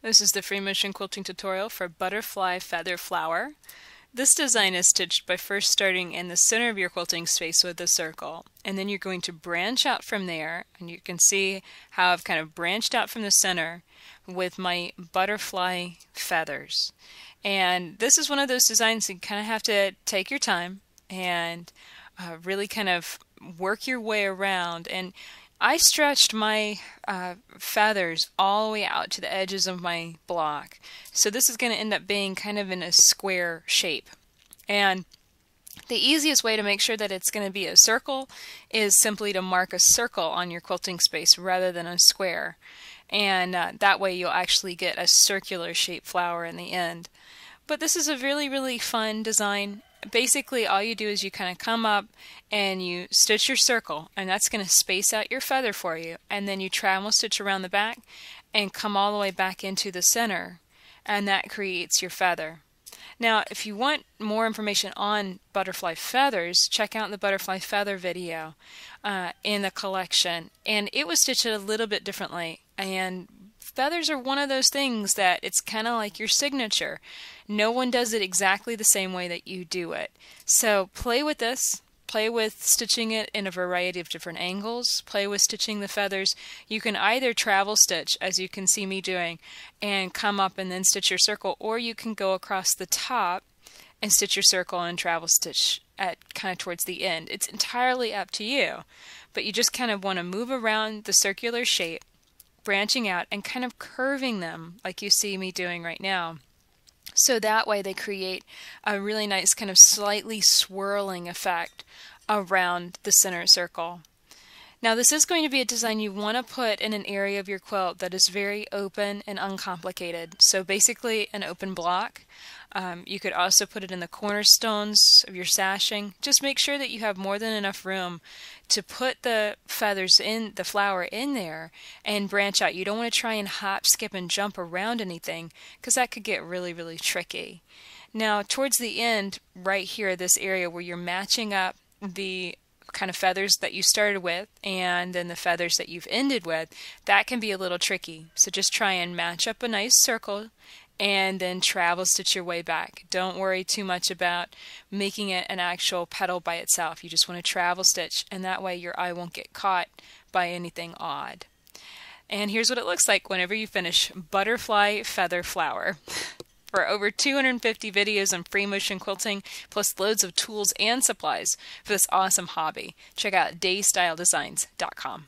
This is the free motion quilting tutorial for butterfly feather flower. This design is stitched by first starting in the center of your quilting space with a circle, and then you're going to branch out from there, and you can see how I've kind of branched out from the center with my butterfly feathers. And this is one of those designs you kind of have to take your time and really kind of work your way around. And I stretched my feathers all the way out to the edges of my block. So this is going to end up being kind of in a square shape. And the easiest way to make sure that it's going to be a circle is simply to mark a circle on your quilting space rather than a square. And that way you'll actually get a circular shaped flower in the end. But this is a really fun design. Basically all you do is you kind of come up and you stitch your circle, and that's going to space out your feather for you, and then you travel stitch around the back and come all the way back into the center, and that creates your feather. Now if you want more information on butterfly feathers, check out the butterfly feather video in the collection, and it was stitched a little bit differently. And feathers are one of those things that it's kind of like your signature. No one does it exactly the same way that you do it. So play with this. Play with stitching it in a variety of different angles. Play with stitching the feathers. You can either travel stitch, as you can see me doing, and come up and then stitch your circle, or you can go across the top and stitch your circle and travel stitch at kind of towards the end. It's entirely up to you, but you just kind of want to move around the circular shape, branching out and kind of curving them like you see me doing right now. So that way they create a really nice kind of slightly swirling effect around the center circle. Now this is going to be a design you want to put in an area of your quilt that is very open and uncomplicated. So basically an open block. You could also put it in the cornerstones of your sashing. Just make sure that you have more than enough room to put the feathers in, the flower in there, and branch out. You don't want to try and hop, skip, and jump around anything, because that could get really tricky. Now towards the end, right here, this area where you're matching up the kind of feathers that you started with and then the feathers that you've ended with, that can be a little tricky. So just try and match up a nice circle and then travel stitch your way back. Don't worry too much about making it an actual petal by itself. You just want to travel stitch, and that way your eye won't get caught by anything odd. And here's what it looks like whenever you finish butterfly feather flower. For over 250 videos on free motion quilting, plus loads of tools and supplies for this awesome hobby, check out daystyledesigns.com.